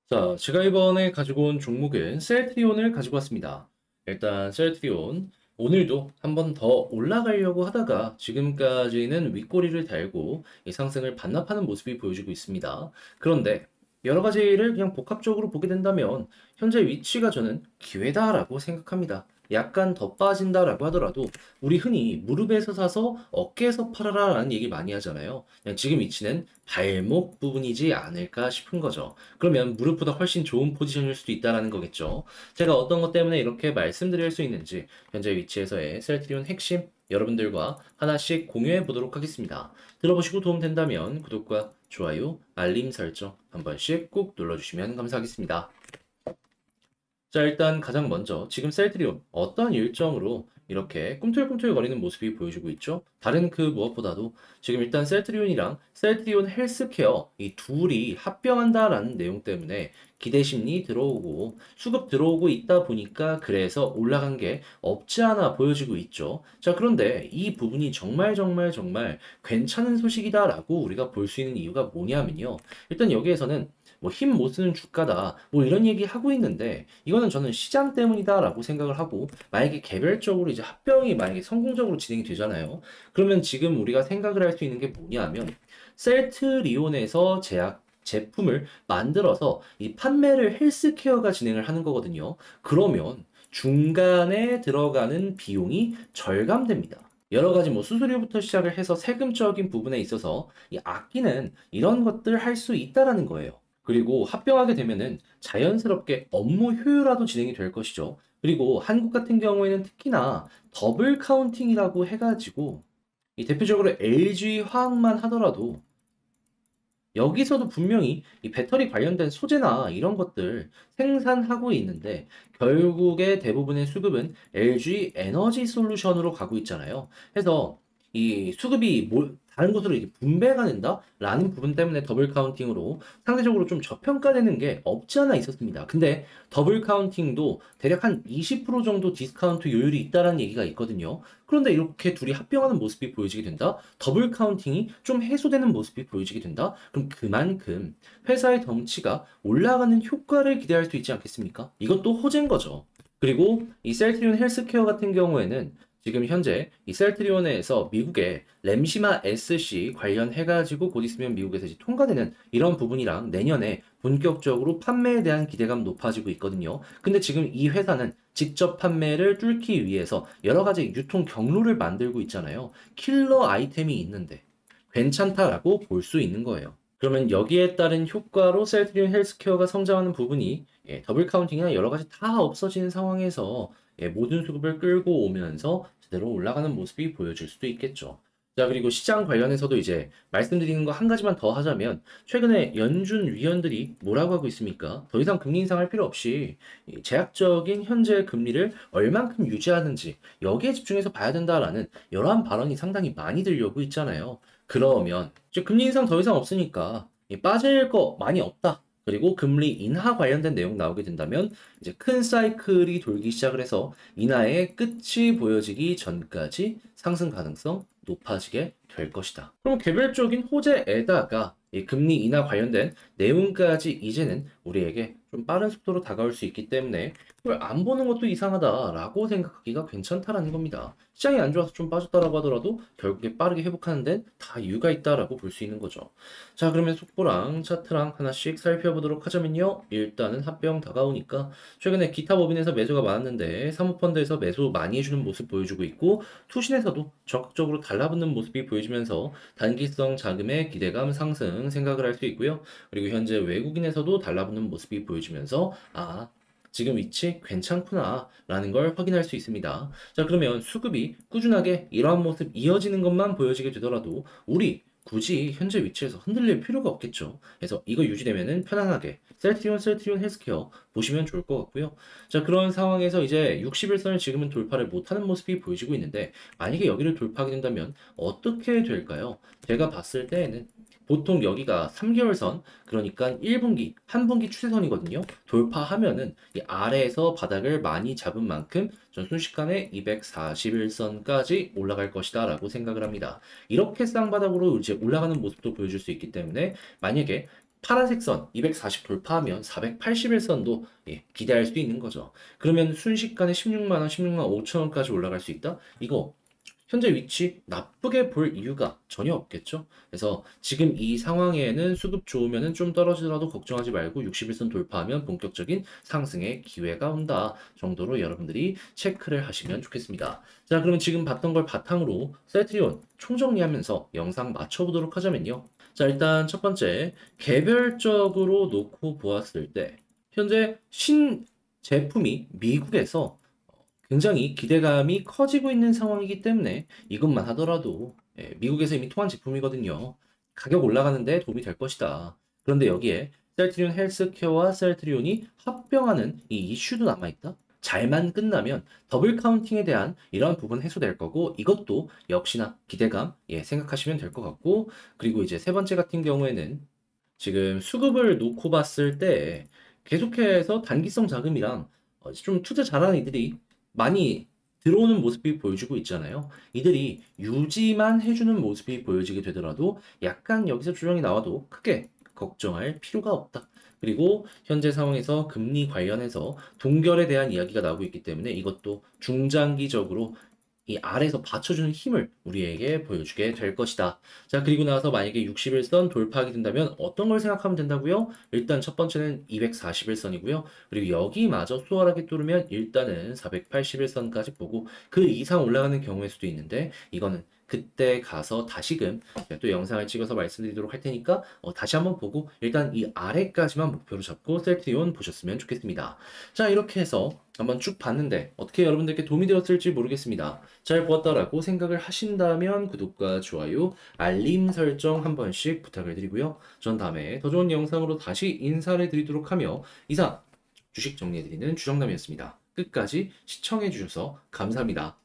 자, 제가 이번에 가지고 온 종목은 셀트리온을 가지고 왔습니다. 일단 셀트리온 오늘도 한번 더 올라가려고 하다가 지금까지는 윗꼬리를 달고 이 상승을 반납하는 모습이 보여지고 있습니다. 그런데 여러 가지를 그냥 복합적으로 보게 된다면 현재 위치가 저는 기회다라고 생각합니다. 약간 더 빠진다라고 하더라도 우리 흔히 무릎에서 사서 어깨에서 팔아라라는 얘기 많이 하잖아요. 그냥 지금 위치는 발목 부분이지 않을까 싶은 거죠. 그러면 무릎보다 훨씬 좋은 포지션일 수도 있다라는 거겠죠. 제가 어떤 것 때문에 이렇게 말씀드릴 수 있는지 현재 위치에서의 셀트리온 핵심 여러분들과 하나씩 공유해 보도록 하겠습니다. 들어보시고 도움된다면 구독과 좋아요, 알림 설정 한 번씩 꾹 눌러주시면 감사하겠습니다. 자, 일단 가장 먼저 지금 셀트리온 어떤 일정으로 이렇게 꿈틀꿈틀거리는 모습이 보여지고 있죠? 다른 그 무엇보다도 지금 일단 셀트리온이랑 셀트리온 헬스케어 이 둘이 합병한다라는 내용 때문에 기대 심리 들어오고 수급 들어오고 있다 보니까 그래서 올라간 게 없지 않아 보여지고 있죠. 자, 그런데 이 부분이 정말 괜찮은 소식이다라고 우리가 볼 수 있는 이유가 뭐냐면요. 일단 여기에서는 뭐 힘 못 쓰는 주가다 뭐 이런 얘기 하고 있는데 이거는 저는 시장 때문이다라고 생각을 하고 만약에 개별적으로 이제 합병이 만약에 성공적으로 진행이 되잖아요. 그러면 지금 우리가 생각을 할 수 있는 게 뭐냐면 셀트리온에서 제약 제품을 만들어서 이 판매를 헬스케어가 진행을 하는 거거든요. 그러면 중간에 들어가는 비용이 절감됩니다. 여러 가지 뭐 수수료부터 시작을 해서 세금적인 부분에 있어서 이 아끼는 이런 것들 할 수 있다라는 거예요. 그리고 합병하게 되면은 자연스럽게 업무 효율화도 진행이 될 것이죠. 그리고 한국 같은 경우에는 특히나 더블 카운팅이라고 해가지고 이 대표적으로 LG 화학만 하더라도 여기서도 분명히 이 배터리 관련된 소재나 이런 것들 생산하고 있는데 결국에 대부분의 수급은 LG 에너지 솔루션으로 가고 있잖아요. 그래서 이 수급이 다른 곳으로 이렇게 분배가 된다라는 부분 때문에 더블 카운팅으로 상대적으로 좀 저평가되는 게 없지 않아 있었습니다. 근데 더블 카운팅도 대략 한 20% 정도 디스카운트 요율이 있다라는 얘기가 있거든요. 그런데 이렇게 둘이 합병하는 모습이 보여지게 된다? 더블 카운팅이 좀 해소되는 모습이 보여지게 된다? 그럼 그만큼 회사의 덩치가 올라가는 효과를 기대할 수 있지 않겠습니까? 이것도 호재인 거죠. 그리고 이 셀트리온 헬스케어 같은 경우에는 지금 현재 이 셀트리온에서 미국의 램시마 SC 관련해가지고 곧 있으면 미국에서 이제 통과되는 이런 부분이랑 내년에 본격적으로 판매에 대한 기대감 높아지고 있거든요. 근데 지금 이 회사는 직접 판매를 뚫기 위해서 여러 가지 유통 경로를 만들고 있잖아요. 킬러 아이템이 있는데 괜찮다라고 볼 수 있는 거예요. 그러면 여기에 따른 효과로 셀트리온 헬스케어가 성장하는 부분이 더블 카운팅이나 여러 가지 다 없어지는 상황에서 모든 수급을 끌고 오면서 제대로 올라가는 모습이 보여질 수도 있겠죠. 자, 그리고 시장 관련해서도 이제 말씀드리는 거 한 가지만 더 하자면 최근에 연준 위원들이 뭐라고 하고 있습니까? 더 이상 금리 인상할 필요 없이 이 제약적인 현재 금리를 얼만큼 유지하는지 여기에 집중해서 봐야 된다라는 이러한 발언이 상당히 많이 들려오고 있잖아요. 그러면 이제 금리 인상 더 이상 없으니까 이 빠질 거 많이 없다. 그리고 금리 인하 관련된 내용 나오게 된다면 이제 큰 사이클이 돌기 시작을 해서 인하의 끝이 보여지기 전까지 상승 가능성 높아지게 될 것이다. 그럼 개별적인 호재에다가 이 금리 인하 관련된 내용까지 이제는 우리에게 좀 빠른 속도로 다가올 수 있기 때문에 그걸 안 보는 것도 이상하다라고 생각하기가 괜찮다라는 겁니다. 시장이 안 좋아서 좀 빠졌다라고 하더라도 결국에 빠르게 회복하는 데는 다 이유가 있다라고 볼 수 있는 거죠. 자, 그러면 속보랑 차트랑 하나씩 살펴보도록 하자면요. 일단은 합병 다가오니까 최근에 기타 법인에서 매수가 많았는데 사모펀드에서 매수 많이 해주는 모습 보여주고 있고 투신에서도 적극적으로 달라붙는 모습이 보여지면서 단기성 자금의 기대감 상승 생각을 할 수 있고요. 그리고 현재 외국인에서도 달라붙는 모습이 보여지면서 지금 위치 괜찮구나 라는 걸 확인할 수 있습니다. 자, 그러면 수급이 꾸준하게 이러한 모습 이어지는 것만 보여지게 되더라도 우리 굳이 현재 위치에서 흔들릴 필요가 없겠죠. 그래서 이거 유지되면은 편안하게 셀트리온 헬스케어 보시면 좋을 것 같고요. 자, 그런 상황에서 이제 60일선을 지금은 돌파를 못하는 모습이 보여지고 있는데 만약에 여기를 돌파하게 된다면 어떻게 될까요? 제가 봤을 때에는 보통 여기가 3개월선, 그러니까 1분기, 한 분기 추세선이거든요. 돌파하면은 이 아래에서 바닥을 많이 잡은 만큼 전 순식간에 241선까지 올라갈 것이다 라고 생각을 합니다. 이렇게 쌍바닥으로 이제 올라가는 모습도 보여줄 수 있기 때문에 만약에 파란색 선 240 돌파하면 481선도 기대할 수 있는 거죠. 그러면 순식간에 16만 원, 16만 5천 원까지 올라갈 수 있다? 이거 현재 위치 나쁘게 볼 이유가 전혀 없겠죠. 그래서 지금 이 상황에는 수급 좋으면은 좀 떨어지더라도 걱정하지 말고 61선 돌파하면 본격적인 상승의 기회가 온다 정도로 여러분들이 체크를 하시면 좋겠습니다. 자, 그러면 지금 봤던 걸 바탕으로 셀트리온 총정리하면서 영상 맞춰보도록 하자면요. 자, 일단 첫 번째 개별적으로 놓고 보았을 때 현재 신 제품이 미국에서 굉장히 기대감이 커지고 있는 상황이기 때문에 이것만 하더라도 미국에서 이미 통한 제품이거든요. 가격 올라가는데 도움이 될 것이다. 그런데 여기에 셀트리온 헬스케어와 셀트리온이 합병하는 이 이슈도 남아있다. 잘만 끝나면 더블 카운팅에 대한 이런 부분 해소될 거고 이것도 역시나 기대감 생각하시면 될 것 같고 그리고 이제 세 번째 같은 경우에는 지금 수급을 놓고 봤을 때 계속해서 단기성 자금이랑 좀 투자 잘하는 이들이 많이 들어오는 모습이 보여주고 있잖아요. 이들이 유지만 해주는 모습이 보여지게 되더라도 약간 여기서 조정이 나와도 크게 걱정할 필요가 없다. 그리고 현재 상황에서 금리 관련해서 동결에 대한 이야기가 나오고 있기 때문에 이것도 중장기적으로 이 아래에서 받쳐주는 힘을 우리에게 보여주게 될 것이다. 자, 그리고 나서 만약에 61선 돌파하게 된다면 어떤 걸 생각하면 된다고요? 일단 첫 번째는 241선이고요. 그리고 여기마저 수월하게 뚫으면 일단은 481선까지 보고 그 이상 올라가는 경우일 수도 있는데 이거는 그때 가서 다시금 또 영상을 찍어서 말씀드리도록 할 테니까 다시 한번 보고 일단 이 아래까지만 목표로 잡고 셀트리온 보셨으면 좋겠습니다. 자, 이렇게 해서 한번 쭉 봤는데 어떻게 여러분들께 도움이 되었을지 모르겠습니다. 잘 보았다라고 생각을 하신다면 구독과 좋아요, 알림 설정 한 번씩 부탁을 드리고요. 전 다음에 더 좋은 영상으로 다시 인사를 드리도록 하며 이상 주식 정리해드리는 주정남이었습니다. 끝까지 시청해주셔서 감사합니다.